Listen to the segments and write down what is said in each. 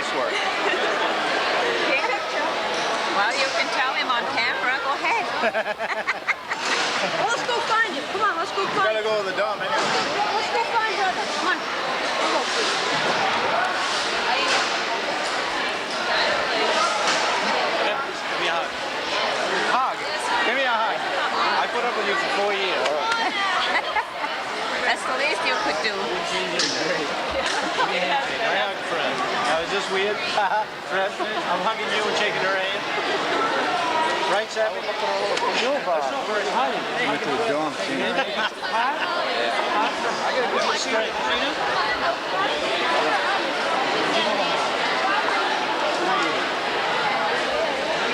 face work. Well, you can tell him on camera. Go ahead. Well, let's go find him. Come on, let's go find him. Gotta go to the dump anyway. Let's go find brother. Come on. Let's go, please. Give me a hug. Hug? Give me a hug. I put up with you for 4 years. That's the least you could do. I hug Fred. Now, is this weird? Fred, I'm hugging you and shaking her hand. Right, Sammy? That's not very high. Went to the dump. I gotta go straight.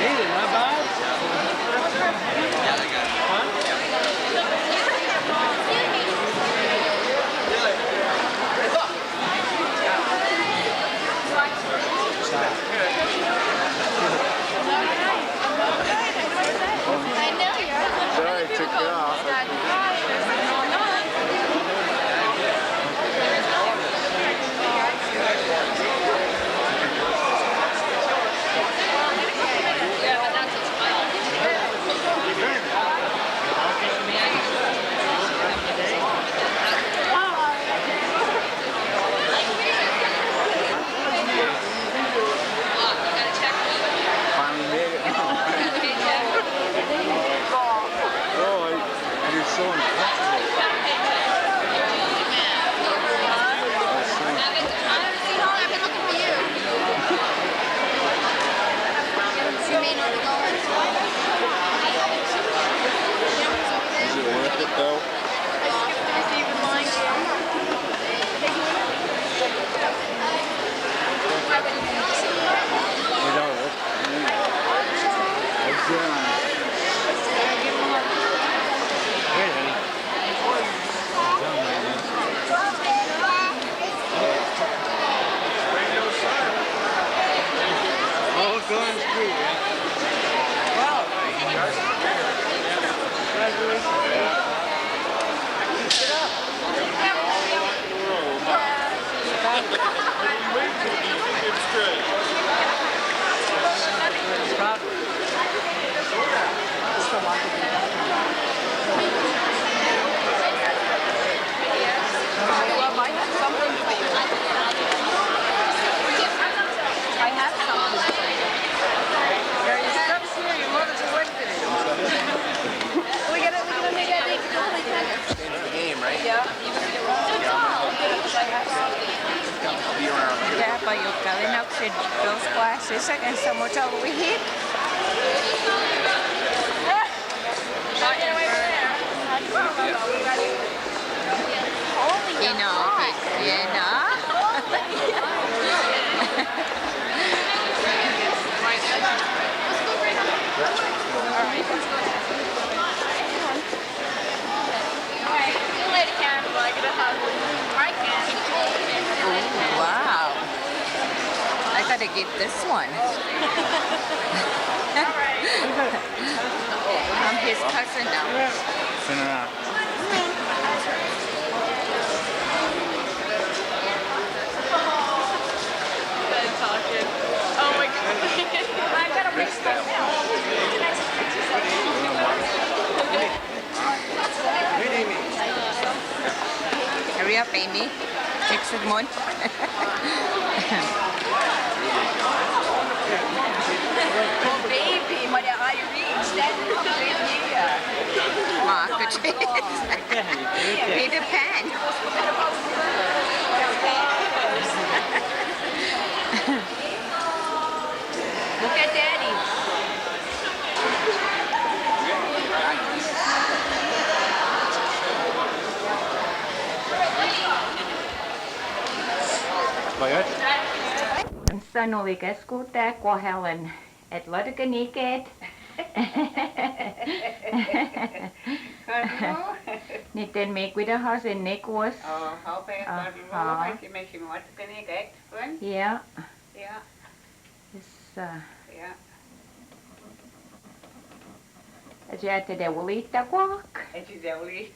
Hey, not bad. Yeah, I got it. Fun? I know you're. Sorry, I took you off. Finally made it. Oh, you're so uncomfortable. Is it worth it though? You know it. Again. Hey, honey. Oh, it's going to school, yeah. Wow. Graduation. Keep it up. It's good. Well, I have something for you. I have something for you. There you stop here. Your mother's elected it. We gotta make that big. Change the game, right? Yeah. Be around. Kaya yung kalinaw sa those classes and sa mo sa uwihit. You know, wow. I gotta get this one. I'm his cousin now. Spin it out. Oh my god. I gotta mix that Hurry up, Amy. Fix it, Mon. Oh baby, my Irish, that's Peter Pan. Look at Daddy. San oli keskuuteen, kun Helen et lodikaniket. Niiden me kuidahan sen nekuos. Ja. Ja. Et jag äter det olita kuak. Et det oli.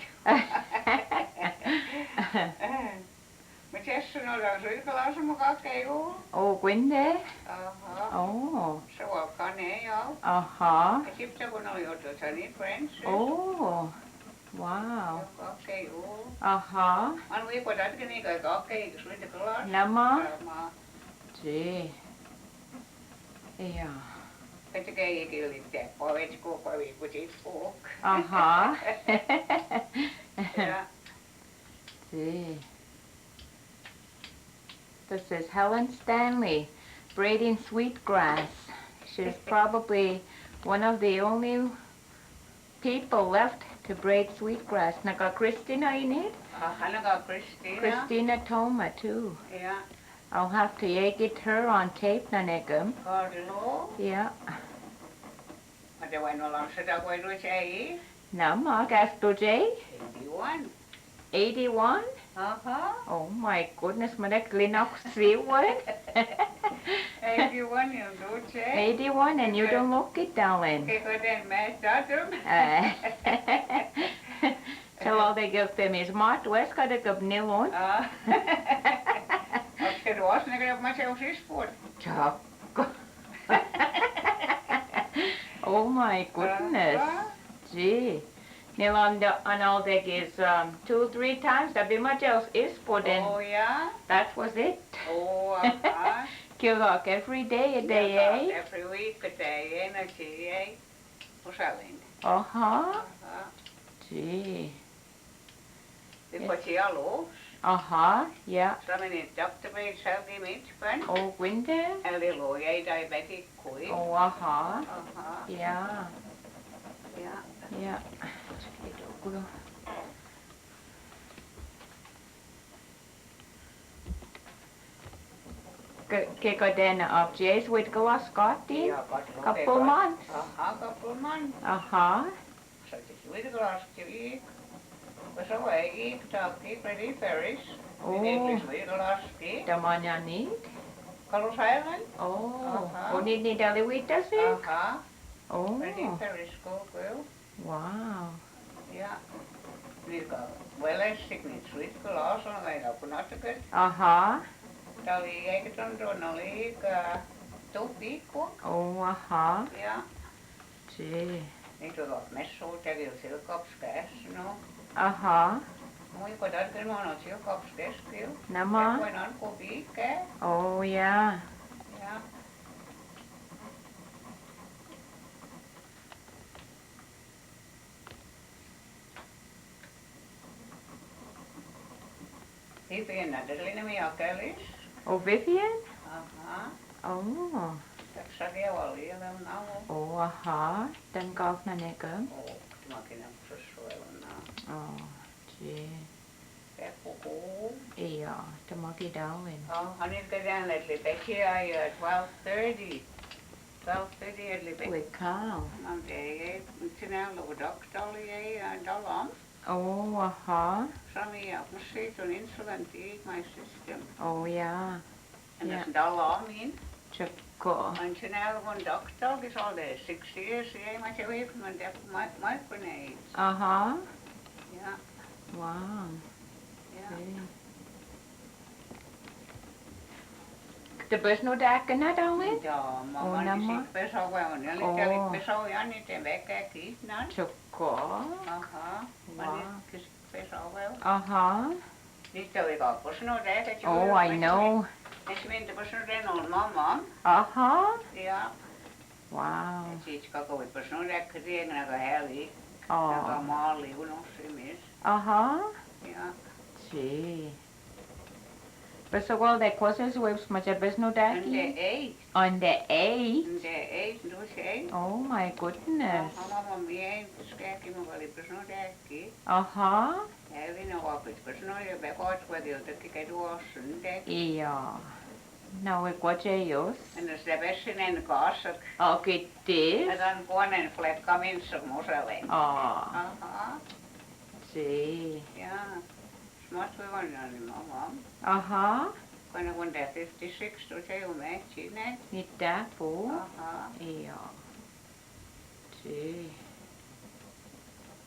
Mutta jos sanotaan suikalaisen mukaan keihuu. Oh, Gwynde? Aha. Oh. Se walkaa ne joo. Aha. Ja sitten kun oli otossa niin friends. Oh. Wow. Joka keihuu. Aha. Man viikko tätkin niin kai kakkeiksi suikalaisen. Nämä? Gee. Ja. Että keikin liittää pavetsi koko viikko tippuu. Aha. Ja. Gee. This is Helen Stanley, braiding sweetgrass. She's probably one of the only people left to braid sweetgrass. Naga Christina in it? Hannah Christina. Christina Toma too. Ja. I'll have to get her on tape nanegum. Carlo. Yeah. Mutta vain ollaan sitä koiduissa ei. Nama, Gasto J? 81. 81? Aha. Oh my goodness, Madek Linux 3 81 you'll do, Jay. 81 and you don't look it, darling. Kijk wat een meid datum. So all they give them is Mart West got a good nilon. Als je was, dan krijg je maar zelfs eens voor. Oh my goodness. Gee. Nilon and all they is 2-3 times. That be much else is put in. Oh ja? That was it. Oh, aha. Killock every day a day, eh? Every week a day, en a day, eh? Usein. Uh-huh. Aha. Gee. Dit wordt je al Uh-huh, yeah. Zo meneer dokter bij zelf die mensen van. Oh, winter? En die looi jij diabetic koei. Oh, uh-huh. Aha. Yeah. Ja. Yeah. Kijk dan op Jay's with Glasgow, couple months. Aha, couple months. Uh-huh. Zo het is weer Glasgow. Maar zo ik takkie pretty Ferris. Oh. In weer Glasgow. The man you need. Carlos Island. Oh. Uh-huh. Oh, niet alle wheat, does it? Aha. Oh. Pretty Ferris go wel. Wow. Ja. Nu kan wel eens ik niet sweet glas, dan ga je ook naar te kijken. Uh-huh. Dan lig ik dan door een leeg toppie ook. Oh, uh-huh. Ja. Gee. Ik doe dat mes zo tegen veel kopskes, no. Uh-huh. Moet je dat kunnen nog veel kopskes veel. Nama. Ik ben aan kopie, hè. Oh, yeah. Ja. Ik ben naar de linnen met elkaar is. Oh, Vivian? Aha. Oh. Ik zag je wel heel nou. Oh, aha. Dan golf na negum. Oh, toen maak je hem zo nou. Oh, gee. Kijk, oh. Ja, dan mag je darling. Oh, han is gedaan het Libekje at 12:30. 12:30 at Libekje. We kan. Man det til nærmere doktor jeg dalam. Oh, aha. Som jeg måske en instrument i my system. Oh, yeah. En Ja. dat is dalam in. Chukko. En til nærmere doktor is al de 6 years jeg maar jeg weet man det micronate. Aha. Ja, Wow. ja. De bus no daken na darling? Ja, Oh, man namma. is ikke så wel. Jeg Oh. liker ikke så ja, niet en wekker kies nan. Chukko. Aha. Man Wow. is ikke så wel. Aha. Niet dat ik al pas nog dat je. Oh, I know. Ik meen dat pas nog dat nog mama. Aha. Ja. Wow. Siis koko vi pas nog dat kreeg na ga heli. Na Oh. ga mali hoe nog zo mis. Aha. Ja. Gee. But so well, that causes waves much a bus no En daki? de ei. On the 8th? En de ei, doe ze. Oh my goodness. Mama mie, skijk me wel pas nog dat. Aha. Ja, vi nog op het pas nog je bij kort wat je dat ik doe als een dek. Ja. Nou, ik wat jij jos. En dat is de beste in de kast. Okay, this. En dan gewoon een flat kom in zo moest alleen. Oh, Aha. gee. Ja. Smart we gaan naar mama. Aha. Kan ik de 56 tot je om mij zien, hè? Niet dat voor. Aha. Ja. Gee.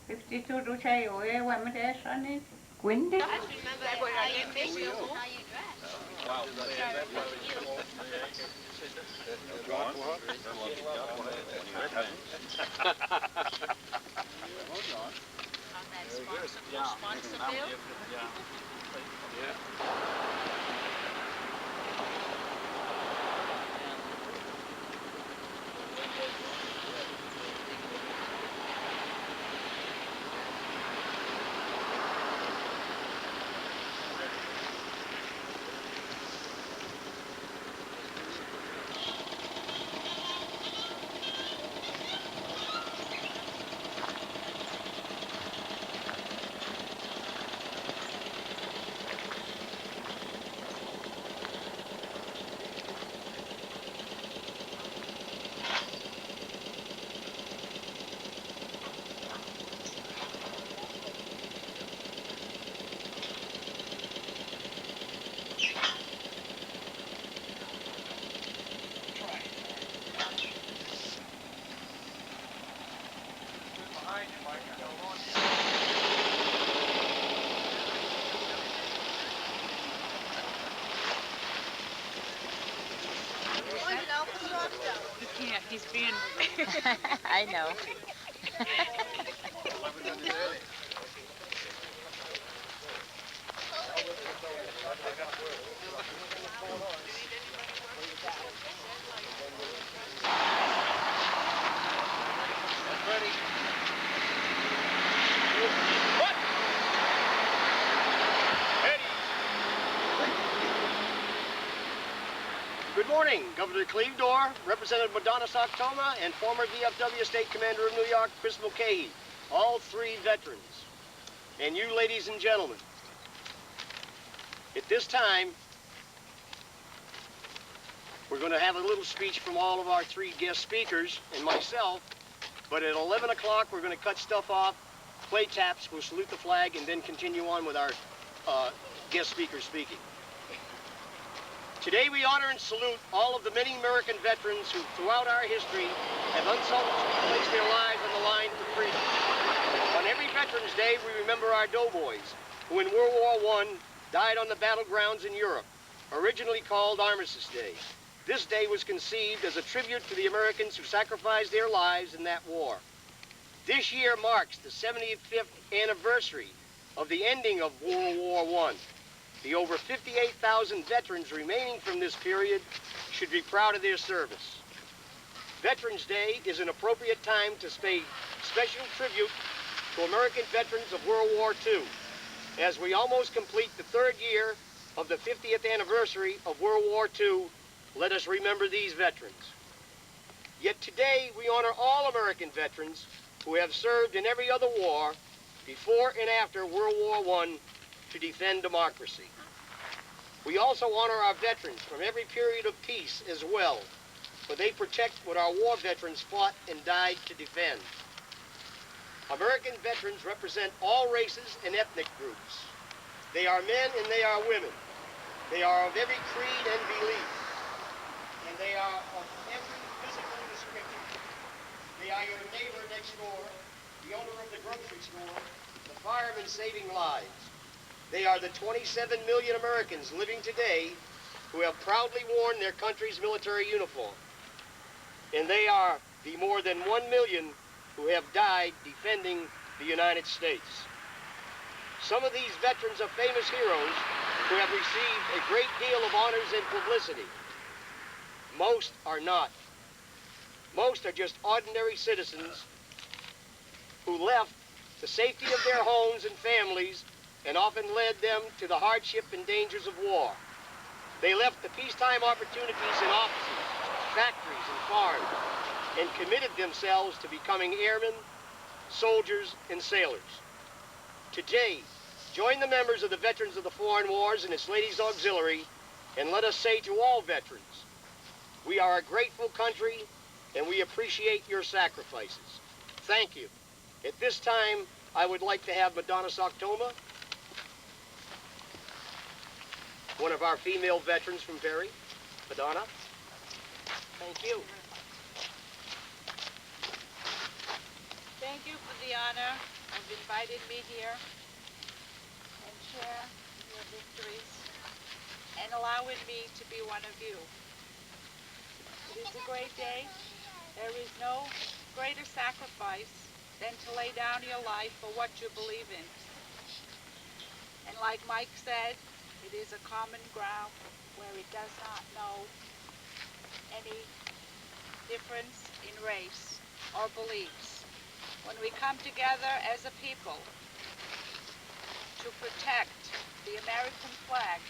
52 tot je hoe je wat met de is aan niet? Gwynde? I just remember how you dress. Yeah, he's being... I know. Good morning, Governor Clevedor, Representative Madonna Soktoma, and former VFW State Commander of New York, Chris Mulcahy, all three veterans, and you ladies and gentlemen. At this time, we're going to have a little speech from all of our three guest speakers and myself, but at 11 o'clock we're going to cut stuff off, play taps, we'll salute the flag, and then continue on with our guest speakers speaking. Today we honor and salute all of the many American veterans who throughout our history have unselfishly placed their lives on the line for freedom. On every Veterans Day we remember our doughboys who in World War I died on the battlegrounds in Europe, originally called Armistice Day. This day was conceived as a tribute to the Americans who sacrificed their lives in that war. This year marks the 75th anniversary of the ending of World War I. The over 58,000 veterans remaining from this period should be proud of their service. Veterans Day is an appropriate time to pay special tribute to American veterans of World War II. As we almost complete the third year of the 50th anniversary of World War II, let us remember these veterans. Yet today we honor all American veterans who have served in every other war before and after World War I to defend democracy. We also honor our veterans from every period of peace as well, for they protect what our war veterans fought and died to defend. American veterans represent all races and ethnic groups. They are men and they are women. They are of every creed and belief. And they are of every physical description. They are your neighbor next door, the owner of the grocery store, the fireman saving lives. They are the 27 million Americans living today who have proudly worn their country's military uniform. And they are the more than 1 million who have died defending the United States. Some of these veterans are famous heroes who have received a great deal of honors and publicity. Most are not. Most are just ordinary citizens who left the safety of their homes and families and often led them to the hardship and dangers of war. They left the peacetime opportunities in offices, factories, and farms, and committed themselves to becoming airmen, soldiers, and sailors. Today, join the members of the Veterans of the Foreign Wars and its Ladies Auxiliary, and let us say to all veterans, we are a grateful country, and we appreciate your sacrifices. Thank you. At this time, I would like to have Madonna Soktoma, one of our female veterans from Perry. Madonna, thank you. Thank you for the honor of inviting me here and share your victories and allowing me to be one of you. It is a great day. There is no greater sacrifice than to lay down your life for what you believe in. And like Mike said, it is a common ground where it does not know any difference in race or beliefs. When we come together as a people to protect the American flag,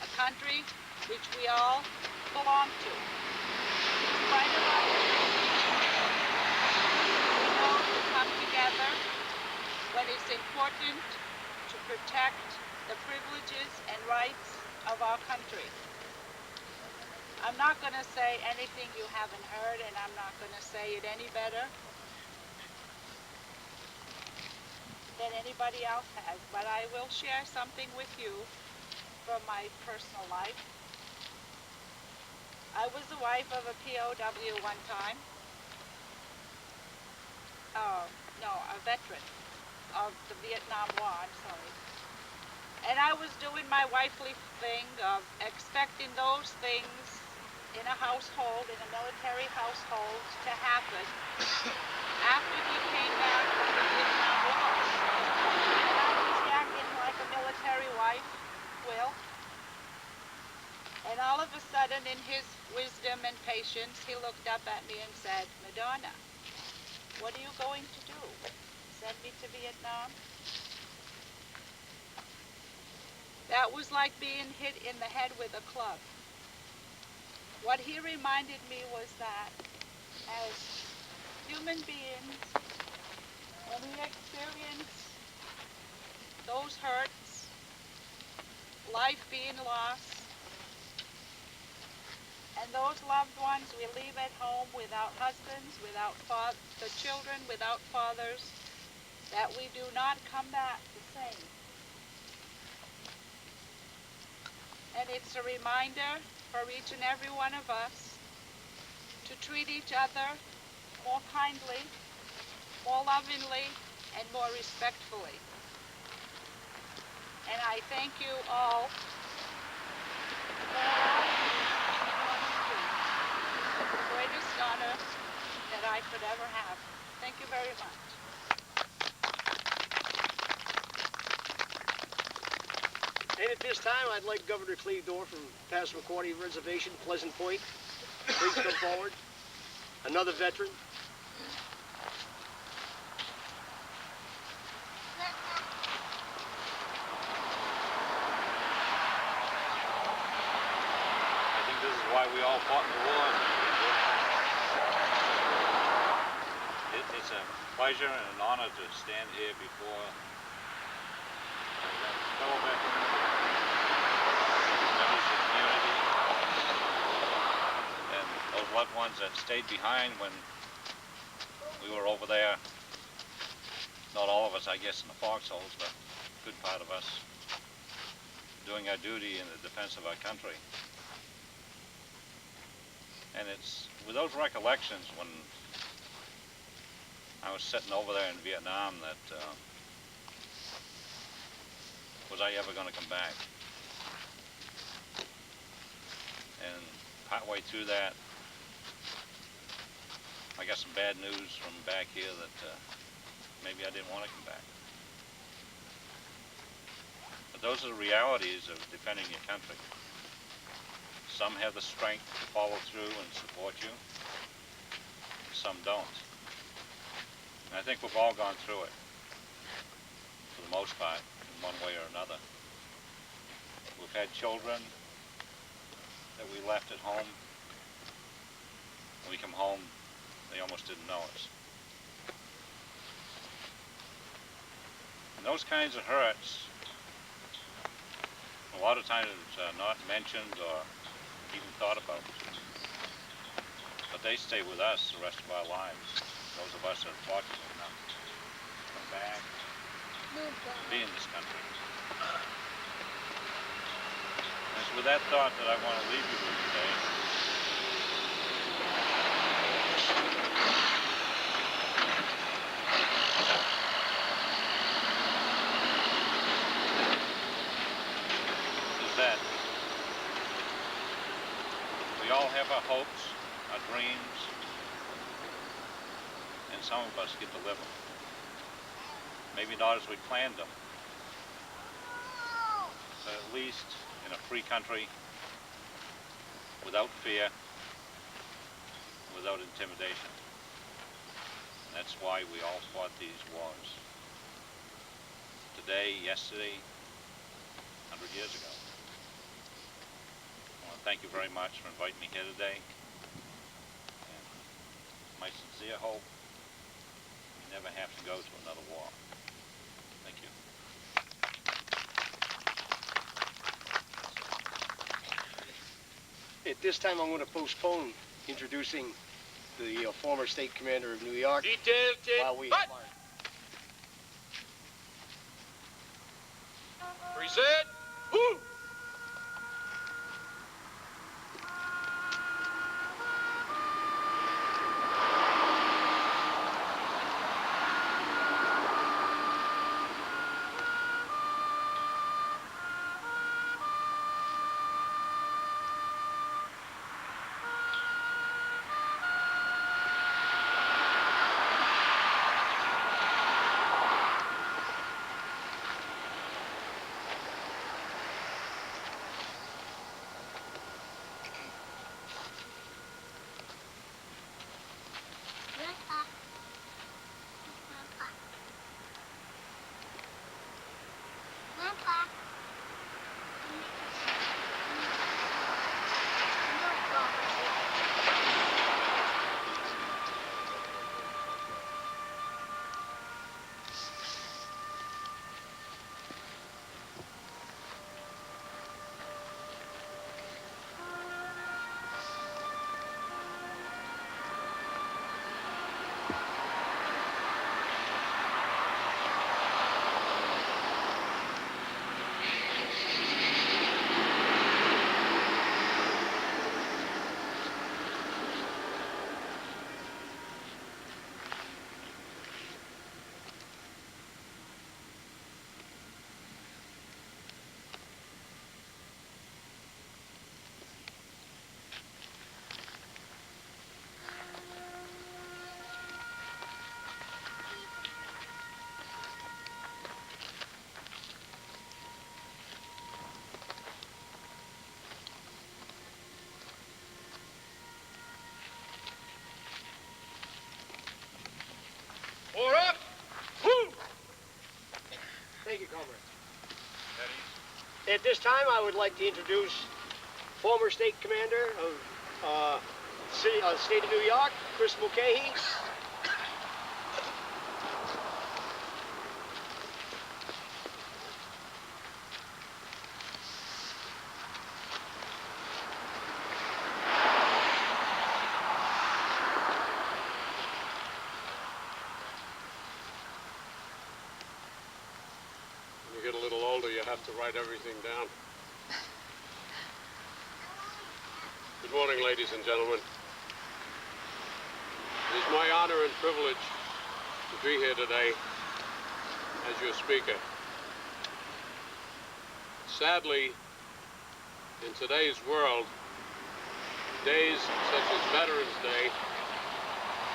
a country which we all belong to, in spite of our differences, we know to come together when it's important to protect the privileges and rights of our country. I'm not going to say anything you haven't heard, and I'm not going to say it any better than anybody else has, but I will share something with you from my personal life. I was the wife of a POW one time. A veteran of the Vietnam War, I'm sorry. And I was doing my wifely thing of expecting those things in a household, in a military household, to happen after we came back from the Vietnam War. And I was acting like a military wife will. And all of a sudden, in his wisdom and patience, he looked up at me and said, "Madonna, what are you going to do? Send me to Vietnam?" That was like being hit in the head with a club. What he reminded me was that as human beings, when we experience those hurts, life being lost, and those loved ones we leave at home without husbands, without the children, without fathers, that we do not come back the same. And it's a reminder for each and every one of us to treat each other more kindly, more lovingly, and more respectfully. And I thank you all for all you do. It's the greatest honor that I could ever have. Thank you very much. And at this time, I'd like Governor Cleve Dorr from Passamaquoddy Reservation, Pleasant Point. Please come forward. Another veteran. I think this is why we all fought in the war. It's a pleasure and an honor to stand here before fellow veterans, members of the community, and those loved ones that stayed behind when we were over there. Not all of us, I guess, in the foxholes, but a good part of us doing our duty in the defense of our country. And it's with those recollections when I was sitting over there in Vietnam that was I ever going to come back? And partway through that, I got some bad news from back here that maybe I didn't want to come back. But those are the realities of defending your country. Some have the strength to follow through and support you. Some don't. And I think we've all gone through it, for the most part, in one way or another. We've had children that we left at home. When we come home, they almost didn't know us. And those kinds of hurts, a lot of times it's not mentioned or even thought about. But they stay with us the rest of our lives. Those of us that are fortunate enough to come back and be in this country. And it's with that thought that I want to leave you with today. Is that have our hopes, our dreams, and some of us get to live them. Maybe not as we planned them, but at least in a free country, without fear, without intimidation. And that's why we all fought these wars. Today, yesterday, 100 years ago. I want to thank you very much for inviting me here today. And my sincere hope, we never have to go to another war. Thank you. At this time, I'm going to postpone introducing the former state commander of New York. Detail, While we present. Woo! Four up. Woo! Thank you, comrade. At this time, I would like to introduce former state commander of the state of New York, Chris Mulcahy. When you get a little older, you have to write everything down. Good morning, ladies and gentlemen. It is my honor and privilege to be here today as your speaker. Sadly, in today's world, days such as Veterans Day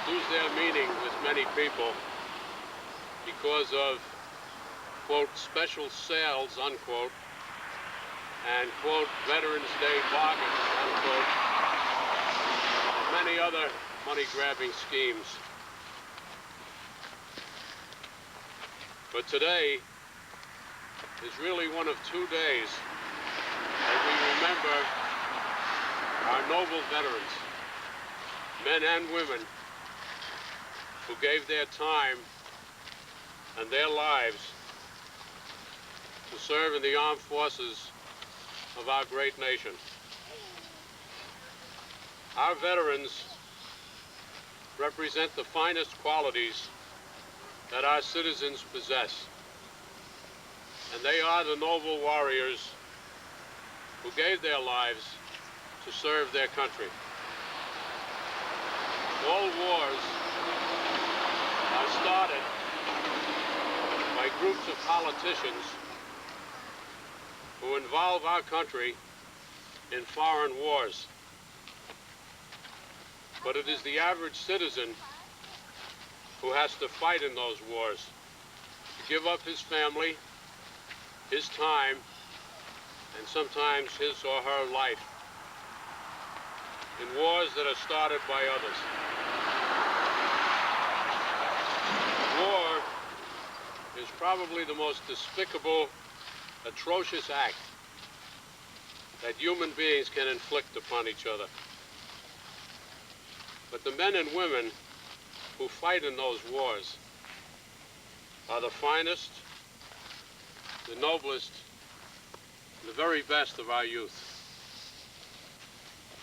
lose their meaning with many people because of, quote, special sales, unquote, and, quote, Veterans Day bargains, unquote, and many other money-grabbing schemes. But today is really one of 2 days that we remember our noble veterans, men and women, who gave their time and their lives to serve in the armed forces of our great nation. Our veterans represent the finest qualities that our citizens possess, and they are the noble warriors who gave their lives to serve their country. All wars are started by groups of politicians who involve our country in foreign wars. but it is the average citizen who has to fight in those wars, to give up his family, his time, and sometimes his or her life in wars that are started by others. War is probably the most despicable, atrocious act that human beings can inflict upon each other. But the men and women who fight in those wars are the finest, the noblest, the very best of our youth.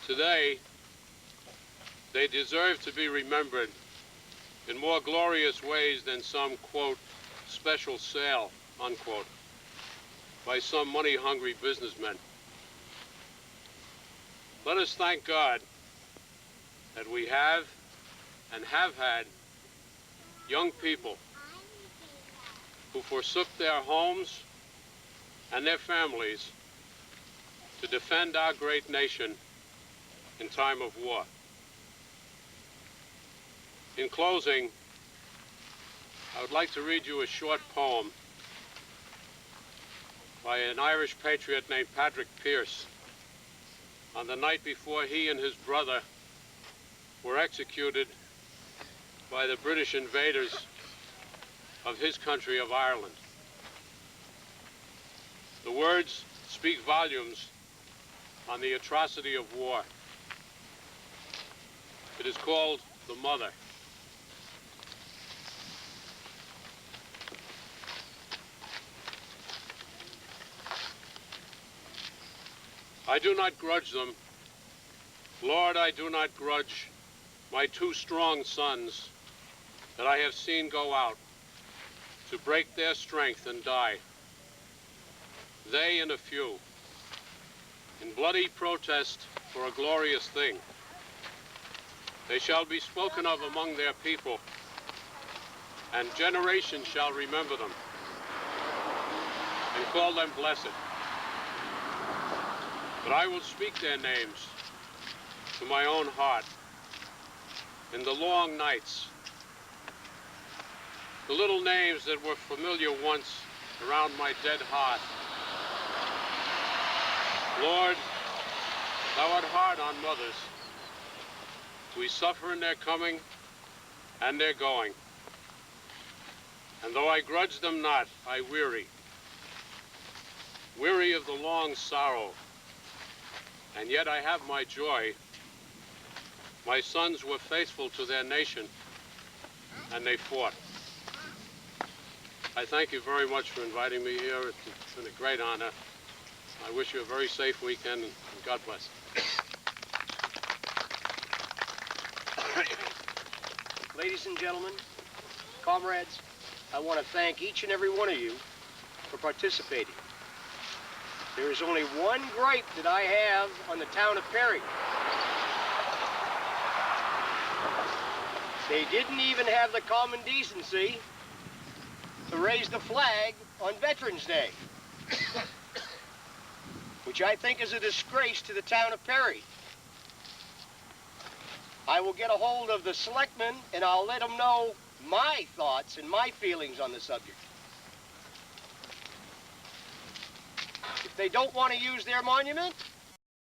Today, they deserve to be remembered in more glorious ways than some, quote, special sale, unquote, by some money-hungry businessmen. Let us thank God that we have and have had young people who forsook their homes and their families to defend our great nation in time of war. In closing, I would like to read you a short poem by an Irish patriot named Patrick Pearse on the night before he and his brother were executed by the British invaders of his country of Ireland. The words speak volumes on the atrocity of war. It is called The Mother. I do not grudge them. Lord, I do not grudge my two strong sons that I have seen go out to break their strength and die. They and a few, in bloody protest for a glorious thing. They shall be spoken of among their people, and generations shall remember them and call them blessed. But I will speak their names to my own heart in the long nights, the little names that were familiar once around my dead heart. Lord, thou art hard on mothers. We suffer in their coming and their going. And though I grudge them not, I weary of the long sorrow. And yet I have my joy. My sons were faithful to their nation, and they fought. I thank you very much for inviting me here. It's been a great honor. I wish you a very safe weekend, and God bless. Ladies and gentlemen, comrades, I want to thank each and every one of you for participating. There is only one gripe that I have on the town of Perry. They didn't even have the common decency to raise the flag on Veterans Day, which I think is a disgrace to the town of Perry. I will get a hold of the selectmen and I'll let them know my thoughts and my feelings on the subject. If they don't want to use their monument,